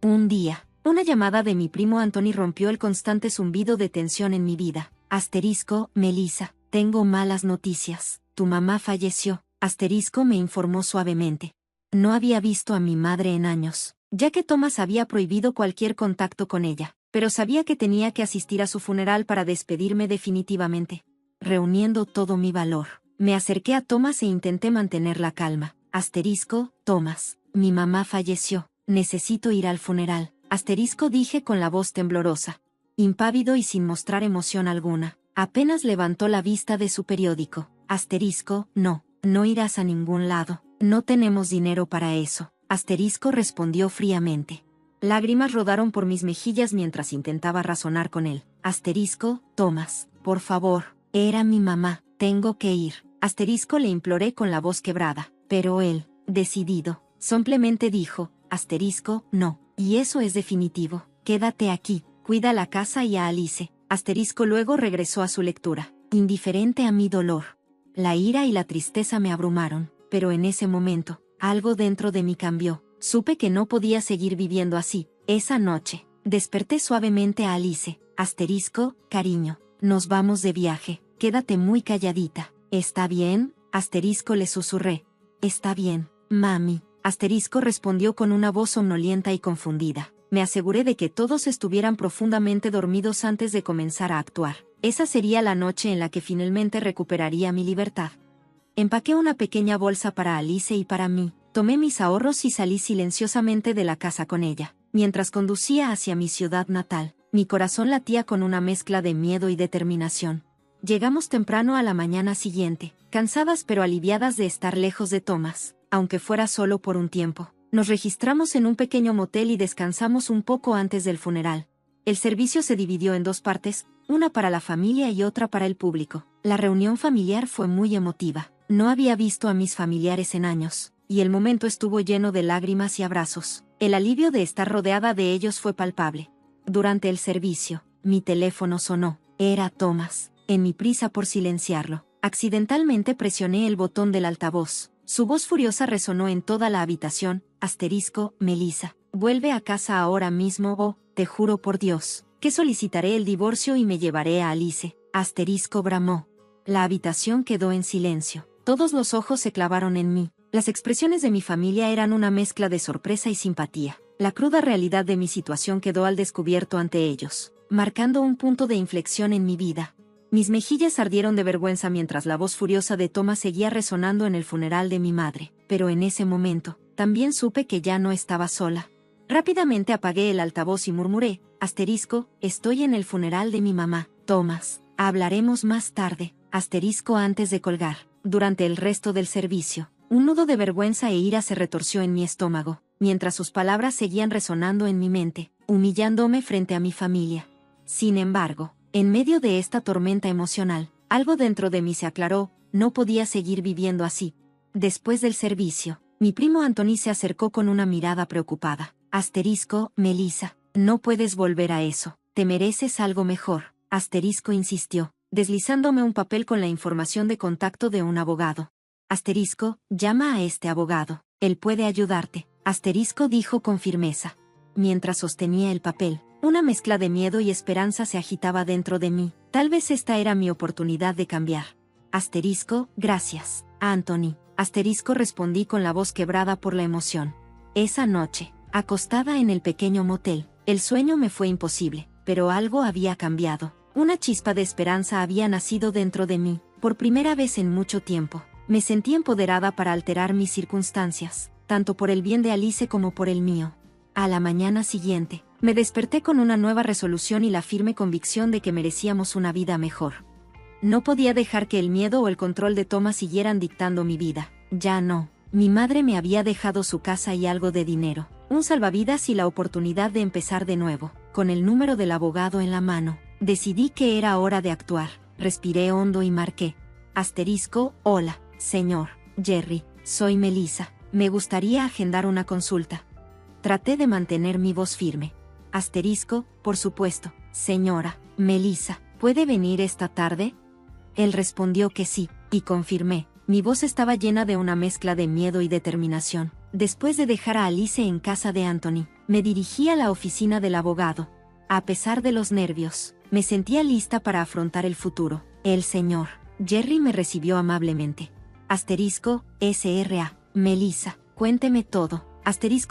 Speaker 2: Un día, una llamada de mi primo Anthony rompió el constante zumbido de tensión en mi vida. Asterisco, Melissa, tengo malas noticias. Tu mamá falleció. Asterisco, me informó suavemente. No había visto a mi madre en años, ya que Thomas había prohibido cualquier contacto con ella, pero sabía que tenía que asistir a su funeral para despedirme definitivamente. Reuniendo todo mi valor, me acerqué a Thomas e intenté mantener la calma. Asterisco, Thomas, mi mamá falleció. Necesito ir al funeral. Asterisco, dije con la voz temblorosa. Impávido y sin mostrar emoción alguna, apenas levantó la vista de su periódico. Asterisco, no irás a ningún lado. No tenemos dinero para eso. Asterisco, respondió fríamente. Lágrimas rodaron por mis mejillas mientras intentaba razonar con él. Asterisco, Thomas, por favor, era mi mamá, tengo que ir. Asterisco, le imploré con la voz quebrada, pero él, decidido, simplemente dijo, asterisco, no, y eso es definitivo, quédate aquí, cuida la casa y a Alice. Asterisco luego regresó a su lectura, indiferente a mi dolor. La ira y la tristeza me abrumaron, pero en ese momento, algo dentro de mí cambió. Supe que no podía seguir viviendo así. Esa noche, desperté suavemente a Alice. Asterisco, cariño, nos vamos de viaje, quédate muy calladita. ¿Está bien? Asterisco, le susurré. Está bien, mami. Asterisco respondió con una voz somnolienta y confundida. Me aseguré de que todos estuvieran profundamente dormidos antes de comenzar a actuar. Esa sería la noche en la que finalmente recuperaría mi libertad. Empaqué una pequeña bolsa para Alice y para mí, tomé mis ahorros y salí silenciosamente de la casa con ella. Mientras conducía hacia mi ciudad natal, mi corazón latía con una mezcla de miedo y determinación. Llegamos temprano a la mañana siguiente, cansadas pero aliviadas de estar lejos de Thomas, aunque fuera solo por un tiempo. Nos registramos en un pequeño motel y descansamos un poco antes del funeral. El servicio se dividió en 2 partes, una para la familia y otra para el público. La reunión familiar fue muy emotiva. No había visto a mis familiares en años, y el momento estuvo lleno de lágrimas y abrazos. El alivio de estar rodeada de ellos fue palpable. Durante el servicio, mi teléfono sonó. Era Thomas. En mi prisa por silenciarlo, accidentalmente presioné el botón del altavoz. Su voz furiosa resonó en toda la habitación. Asterisco, Melissa, vuelve a casa ahora mismo o, te juro por Dios, que solicitaré el divorcio y me llevaré a Alice. Asterisco, bramó. La habitación quedó en silencio. Todos los ojos se clavaron en mí. Las expresiones de mi familia eran una mezcla de sorpresa y simpatía. La cruda realidad de mi situación quedó al descubierto ante ellos, marcando un punto de inflexión en mi vida. Mis mejillas ardieron de vergüenza mientras la voz furiosa de Thomas seguía resonando en el funeral de mi madre, pero en ese momento, también supe que ya no estaba sola. Rápidamente apagué el altavoz y murmuré, asterisco, estoy en el funeral de mi mamá, Thomas, hablaremos más tarde, asterisco antes de colgar. Durante el resto del servicio, un nudo de vergüenza e ira se retorció en mi estómago, mientras sus palabras seguían resonando en mi mente, humillándome frente a mi familia. Sin embargo, en medio de esta tormenta emocional, algo dentro de mí se aclaró, no podía seguir viviendo así. Después del servicio, mi primo Anthony se acercó con una mirada preocupada. Asterisco, Melissa, no puedes volver a eso, te mereces algo mejor. Asterisco insistió, deslizándome un papel con la información de contacto de un abogado. Asterisco, llama a este abogado, él puede ayudarte. Asterisco dijo con firmeza. mientras sostenía el papel. Una mezcla de miedo y esperanza se agitaba dentro de mí. Tal vez esta era mi oportunidad de cambiar. Gracias, Anthony. Respondí con la voz quebrada por la emoción. Esa noche, acostada en el pequeño motel, el sueño me fue imposible, pero algo había cambiado. Una chispa de esperanza había nacido dentro de mí. Por primera vez en mucho tiempo, me sentí empoderada para alterar mis circunstancias, tanto por el bien de Alice como por el mío. A la mañana siguiente, me desperté con una nueva resolución y la firme convicción de que merecíamos una vida mejor. No podía dejar que el miedo o el control de Thomas siguieran dictando mi vida. Ya no. Mi madre me había dejado su casa y algo de dinero, un salvavidas y la oportunidad de empezar de nuevo. Con el número del abogado en la mano, decidí que era hora de actuar. Respiré hondo y marqué. Hola, señor Jerry, soy Melissa. Me gustaría agendar una consulta. Traté de mantener mi voz firme. Por supuesto, señora Melissa, ¿puede venir esta tarde? Él respondió que sí, y confirmé. Mi voz estaba llena de una mezcla de miedo y determinación. Después de dejar a Alice en casa de Anthony, me dirigí a la oficina del abogado. A pesar de los nervios, me sentía lista para afrontar el futuro. El señor Jerry me recibió amablemente. SRA, Melissa, cuénteme todo.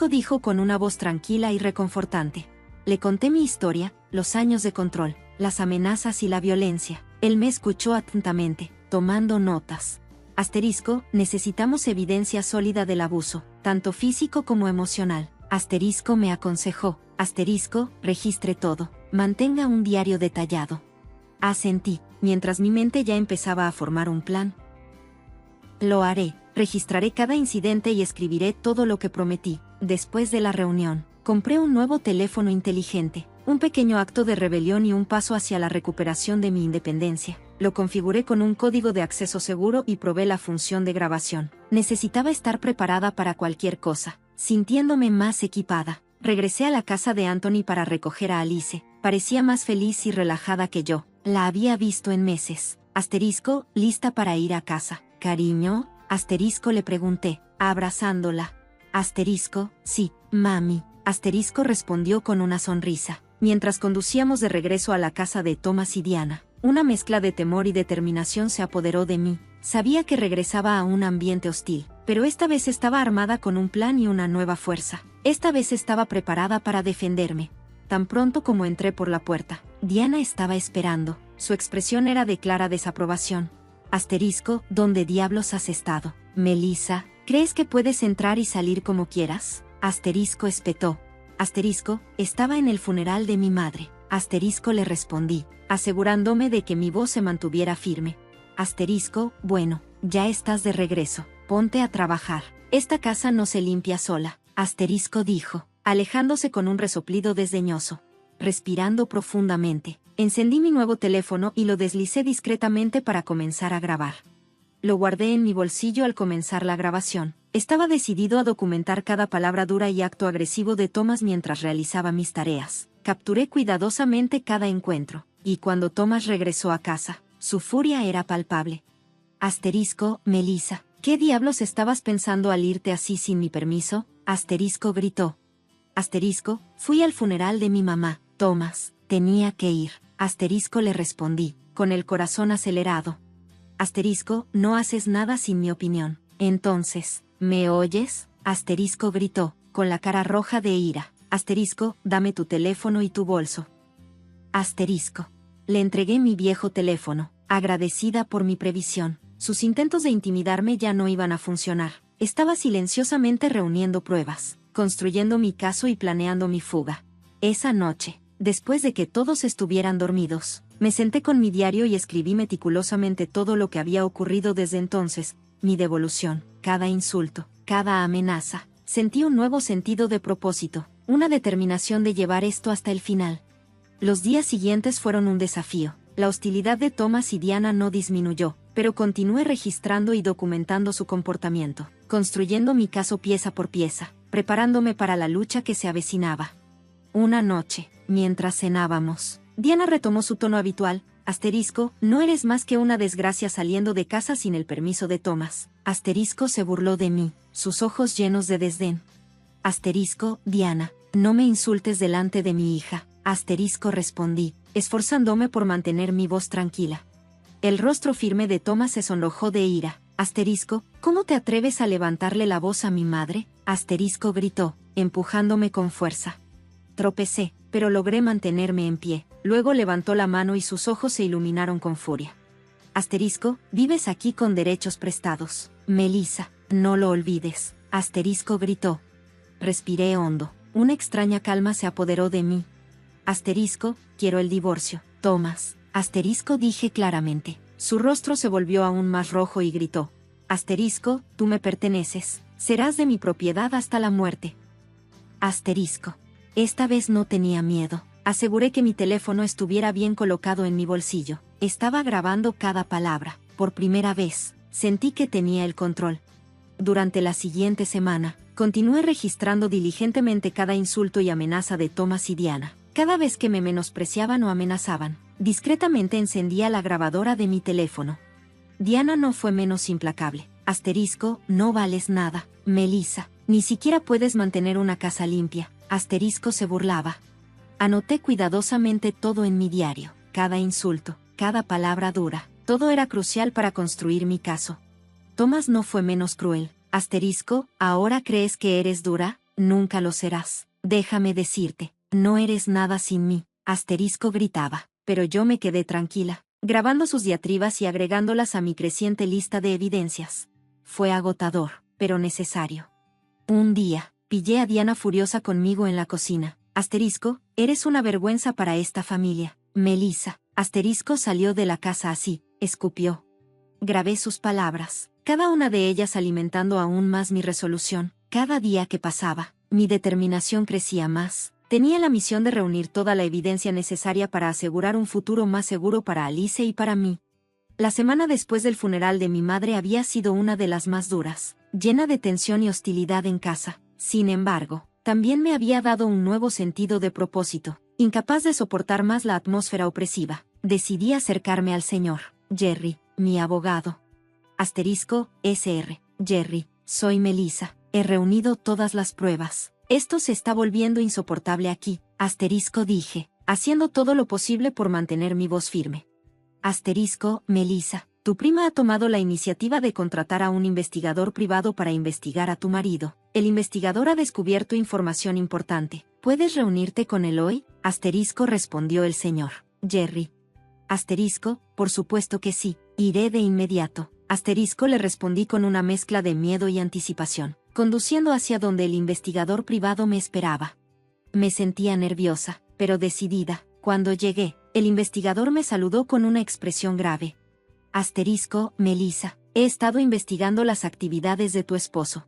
Speaker 2: Dijo con una voz tranquila y reconfortante. Le conté mi historia, los años de control, las amenazas y la violencia. Él me escuchó atentamente, tomando notas. Necesitamos evidencia sólida del abuso, tanto físico como emocional. Me aconsejó. Registre todo. Mantenga un diario detallado. Asentí, mientras mi mente ya empezaba a formar un plan. Lo haré. Registraré cada incidente y escribiré todo lo que prometí. Después de la reunión, compré un nuevo teléfono inteligente, un pequeño acto de rebelión y un paso hacia la recuperación de mi independencia. Lo configuré con un código de acceso seguro y probé la función de grabación. Necesitaba estar preparada para cualquier cosa. Sintiéndome más equipada, regresé a la casa de Anthony para recoger a Alice. Parecía más feliz y relajada que yo. La había visto en meses. ¿Lista para ir a casa, cariño? Le pregunté, abrazándola. Sí, mami. Respondió con una sonrisa. Mientras conducíamos de regreso a la casa de Thomas y Diana, una mezcla de temor y determinación se apoderó de mí. Sabía que regresaba a un ambiente hostil, pero esta vez estaba armada con un plan y una nueva fuerza. Esta vez estaba preparada para defenderme. Tan pronto como entré por la puerta, Diana estaba esperando. Su expresión era de clara desaprobación. ¿Dónde diablos has estado? Melissa, ¿crees que puedes entrar y salir como quieras? Espetó. Estaba en el funeral de mi madre. Le respondí, asegurándome de que mi voz se mantuviera firme. Bueno, ya estás de regreso. Ponte a trabajar. Esta casa no se limpia sola. Dijo, alejándose con un resoplido desdeñoso. Respirando profundamente, encendí mi nuevo teléfono y lo deslicé discretamente para comenzar a grabar. Lo guardé en mi bolsillo al comenzar la grabación. Estaba decidido a documentar cada palabra dura y acto agresivo de Thomas mientras realizaba mis tareas. Capturé cuidadosamente cada encuentro, y cuando Thomas regresó a casa, su furia era palpable. Melissa, ¿qué diablos estabas pensando al irte así sin mi permiso? Gritó. Fui al funeral de mi mamá, Thomas, tenía que ir. Le respondí, con el corazón acelerado. No haces nada sin mi opinión. Entonces, ¿me oyes? Gritó, con la cara roja de ira. Dame tu teléfono y tu bolso. Le entregué mi viejo teléfono, agradecida por mi previsión. Sus intentos de intimidarme ya no iban a funcionar. Estaba silenciosamente reuniendo pruebas, construyendo mi caso y planeando mi fuga. Esa noche, después de que todos estuvieran dormidos, me senté con mi diario y escribí meticulosamente todo lo que había ocurrido desde entonces, mi devolución, cada insulto, cada amenaza. Sentí un nuevo sentido de propósito, una determinación de llevar esto hasta el final. Los días siguientes fueron un desafío. La hostilidad de Thomas y Diana no disminuyó, pero continué registrando y documentando su comportamiento, construyendo mi caso pieza por pieza, preparándome para la lucha que se avecinaba. Una noche, mientras cenábamos, Diana retomó su tono habitual. No eres más que una desgracia saliendo de casa sin el permiso de Thomas. Se burló de mí, sus ojos llenos de desdén. Diana, No me insultes delante de mi hija, asterisco respondí, esforzándome por mantener mi voz tranquila. El rostro firme de Thomas se sonrojó de ira. Asterisco, ¿cómo te atreves a levantarle la voz a mi madre? Asterisco gritó, empujándome con fuerza. Tropecé, pero logré mantenerme en pie. Luego levantó la mano y sus ojos se iluminaron con furia. Asterisco, vives aquí con derechos prestados. Melissa, no lo olvides. Asterisco gritó. Respiré hondo. Una extraña calma se apoderó de mí. Asterisco, quiero el divorcio. Thomas. Asterisco dije claramente. Su rostro se volvió aún más rojo y gritó. Asterisco, tú me perteneces. Serás de mi propiedad hasta la muerte. Asterisco. Esta vez no tenía miedo. Aseguré que mi teléfono estuviera bien colocado en mi bolsillo. Estaba grabando cada palabra. Por primera vez, sentí que tenía el control. Durante la siguiente semana, continué registrando diligentemente cada insulto y amenaza de Thomas y Diana. Cada vez que me menospreciaban o amenazaban, discretamente encendía la grabadora de mi teléfono. Diana no fue menos implacable. Asterisco, no vales nada, Melissa. Ni siquiera puedes mantener una casa limpia. Asterisco se burlaba. Anoté cuidadosamente todo en mi diario. Cada insulto, cada palabra dura. Todo era crucial para construir mi caso. Thomas no fue menos cruel. Asterisco, ¿ahora crees que eres dura? Nunca lo serás. Déjame decirte, no eres nada sin mí. Asterisco gritaba, pero yo me quedé tranquila, grabando sus diatribas y agregándolas a mi creciente lista de evidencias. Fue agotador, pero necesario. Un día, pillé a Diana furiosa conmigo en la cocina. Asterisco, eres una vergüenza para esta familia. Melissa. Asterisco salió de la casa así, escupió. Grabé sus palabras, cada una de ellas alimentando aún más mi resolución. Cada día que pasaba, mi determinación crecía más. Tenía la misión de reunir toda la evidencia necesaria para asegurar un futuro más seguro para Alice y para mí. La semana después del funeral de mi madre había sido una de las más duras, llena de tensión y hostilidad en casa. Sin embargo, también me había dado un nuevo sentido de propósito. Incapaz de soportar más la atmósfera opresiva, decidí acercarme al señor Jerry, mi abogado. Asterisco, Sr. Jerry, soy Melissa. He reunido todas las pruebas. Esto se está volviendo insoportable aquí. Asterisco dije, haciendo todo lo posible por mantener mi voz firme. Asterisco, Melissa, tu prima ha tomado la iniciativa de contratar a un investigador privado para investigar a tu marido. El investigador ha descubierto información importante. ¿Puedes reunirte con él hoy? Asterisco respondió el señor Jerry. Asterisco, por supuesto que sí, iré de inmediato. Asterisco le respondí con una mezcla de miedo y anticipación, conduciendo hacia donde el investigador privado me esperaba. Me sentía nerviosa, pero decidida. Cuando llegué, el investigador me saludó con una expresión grave. Asterisco, Melissa, he estado investigando las actividades de tu esposo.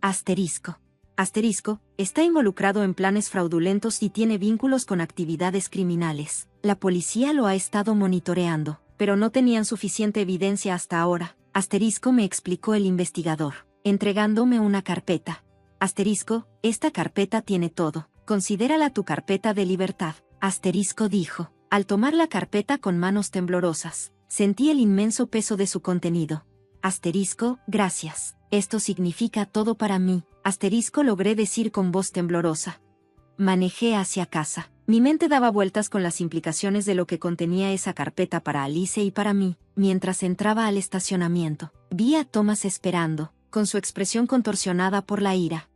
Speaker 2: Asterisco. Asterisco, está involucrado en planes fraudulentos y tiene vínculos con actividades criminales. La policía lo ha estado monitoreando, pero no tenían suficiente evidencia hasta ahora. Asterisco me explicó el investigador, entregándome una carpeta. Asterisco, esta carpeta tiene todo. Considérala tu carpeta de libertad. Asterisco dijo, al tomar la carpeta con manos temblorosas. Sentí el inmenso peso de su contenido. Asterisco, gracias. Esto significa todo para mí. Asterisco logré decir con voz temblorosa. Manejé hacia casa. Mi mente daba vueltas con las implicaciones de lo que contenía esa carpeta para Alice y para mí. Mientras entraba al estacionamiento, vi a Thomas esperando, con su expresión contorsionada por la ira.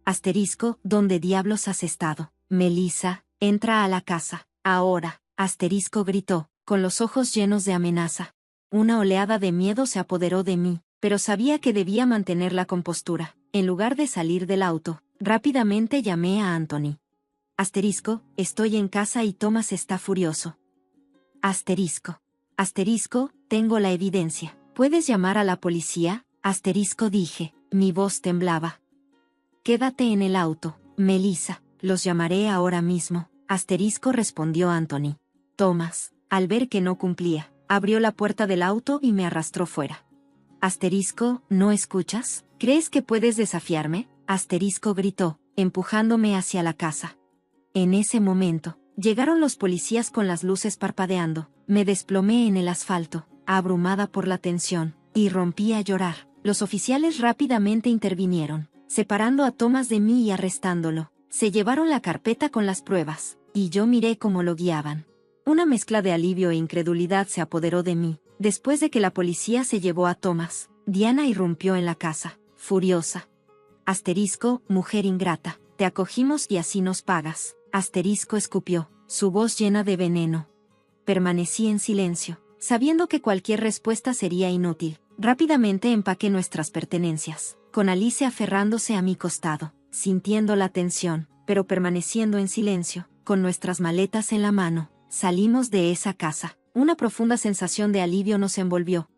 Speaker 2: Asterisco, ¿dónde diablos has estado? Melissa, entra a la casa. Ahora, asterisco gritó, con los ojos llenos de amenaza. Una oleada de miedo se apoderó de mí, pero sabía que debía mantener la compostura. En lugar de salir del auto, rápidamente llamé a Anthony. Asterisco, estoy en casa y Thomas está furioso. Asterisco. Asterisco, tengo la evidencia. ¿Puedes llamar a la policía? Asterisco dije, mi voz temblaba. Quédate en el auto, Melissa, los llamaré ahora mismo. Asterisco respondió Anthony. Thomas, al ver que no cumplía, abrió la puerta del auto y me arrastró fuera. Asterisco, ¿no escuchas? ¿Crees que puedes desafiarme? Asterisco gritó, empujándome hacia la casa. En ese momento, llegaron los policías con las luces parpadeando. Me desplomé en el asfalto, abrumada por la tensión, y rompí a llorar. Los oficiales rápidamente intervinieron, separando a Thomas de mí y arrestándolo. Se llevaron la carpeta con las pruebas, y yo miré cómo lo guiaban. Una mezcla de alivio e incredulidad se apoderó de mí. Después de que la policía se llevó a Thomas, Diana irrumpió en la casa, furiosa. Asterisco, mujer ingrata, te acogimos y así nos pagas. Asterisco escupió, su voz llena de veneno. Permanecí en silencio, sabiendo que cualquier respuesta sería inútil. Rápidamente empaqué nuestras pertenencias, con Alice aferrándose a mi costado, sintiendo la tensión, pero permaneciendo en silencio, con nuestras maletas en la mano. Salimos de esa casa. Una profunda sensación de alivio nos envolvió.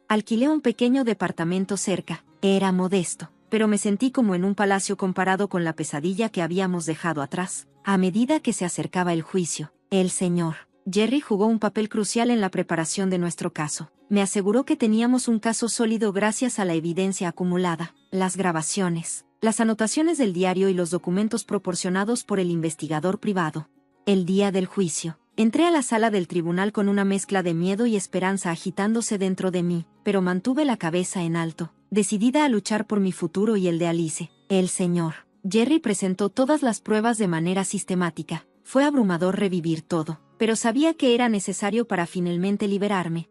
Speaker 2: Alquilé un pequeño departamento cerca. Era modesto, pero me sentí como en un palacio comparado con la pesadilla que habíamos dejado atrás. A medida que se acercaba el juicio, el señor Jerry jugó un papel crucial en la preparación de nuestro caso. Me aseguró que teníamos un caso sólido gracias a la evidencia acumulada, las grabaciones, las anotaciones del diario y los documentos proporcionados por el investigador privado. El día del juicio, entré a la sala del tribunal con una mezcla de miedo y esperanza agitándose dentro de mí, pero mantuve la cabeza en alto, decidida a luchar por mi futuro y el de Alice. El señor Jerry presentó todas las pruebas de manera sistemática. Fue abrumador revivir todo, pero sabía que era necesario para finalmente liberarme.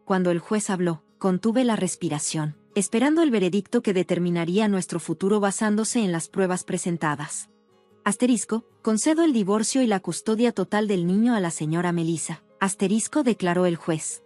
Speaker 2: Cuando el juez habló, contuve la respiración, esperando el veredicto que determinaría nuestro futuro basándose en las pruebas presentadas. Asterisco, concedo el divorcio y la custodia total del niño a la señora Melissa. Asterisco, declaró el juez.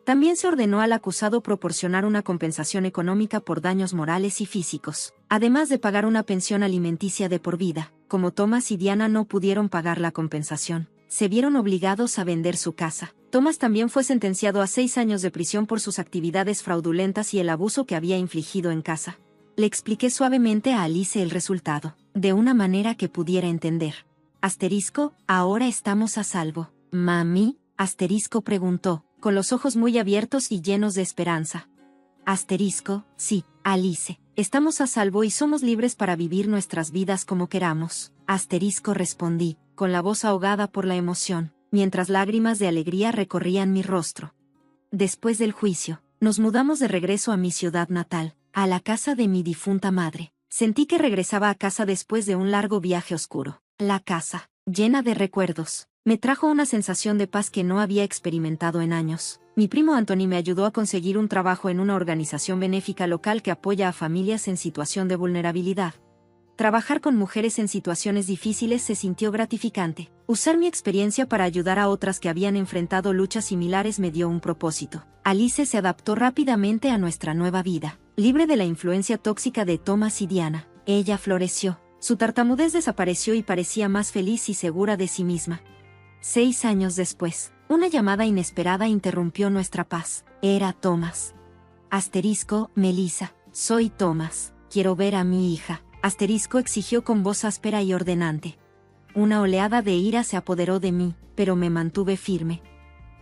Speaker 2: También se ordenó al acusado proporcionar una compensación económica por daños morales y físicos, además de pagar una pensión alimenticia de por vida. Como Thomas y Diana no pudieron pagar la compensación, se vieron obligados a vender su casa. Thomas también fue sentenciado a 6 años de prisión por sus actividades fraudulentas y el abuso que había infligido en casa. Le expliqué suavemente a Alice el resultado, de una manera que pudiera entender. Asterisco, ahora estamos a salvo. ¿Mami? Asterisco preguntó, con los ojos muy abiertos y llenos de esperanza. Asterisco, sí, Alice, estamos a salvo y somos libres para vivir nuestras vidas como queramos. Asterisco respondí, con la voz ahogada por la emoción, mientras lágrimas de alegría recorrían mi rostro. Después del juicio, nos mudamos de regreso a mi ciudad natal, a la casa de mi difunta madre. Sentí que regresaba a casa después de un largo viaje oscuro. La casa, llena de recuerdos, me trajo una sensación de paz que no había experimentado en años. Mi primo Anthony me ayudó a conseguir un trabajo en una organización benéfica local que apoya a familias en situación de vulnerabilidad. Trabajar con mujeres en situaciones difíciles se sintió gratificante. Usar mi experiencia para ayudar a otras que habían enfrentado luchas similares me dio un propósito. Alice se adaptó rápidamente a nuestra nueva vida, libre de la influencia tóxica de Thomas y Diana. Ella floreció. Su tartamudez desapareció y parecía más feliz y segura de sí misma. 6 años después, una llamada inesperada interrumpió nuestra paz. Era Thomas. Asterisco, Melissa, soy Thomas. Quiero ver a mi hija. Asterisco exigió con voz áspera y ordenante. Una oleada de ira se apoderó de mí, pero me mantuve firme.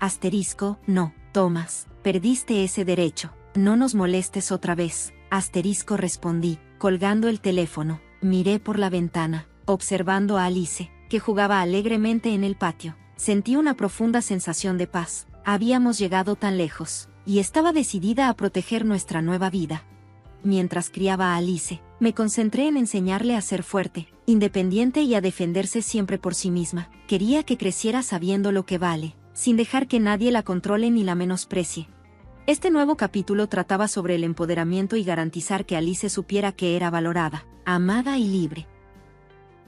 Speaker 2: Asterisco, no, Thomas, perdiste ese derecho. No nos molestes otra vez. Asterisco respondí, colgando el teléfono. Miré por la ventana, observando a Alice, que jugaba alegremente en el patio. Sentí una profunda sensación de paz. Habíamos llegado tan lejos, y estaba decidida a proteger nuestra nueva vida. Mientras criaba a Alice, me concentré en enseñarle a ser fuerte, independiente y a defenderse siempre por sí misma. Quería que creciera sabiendo lo que vale, sin dejar que nadie la controle ni la menosprecie. Este nuevo capítulo trataba sobre el empoderamiento y garantizar que Alice supiera que era valorada, amada y libre.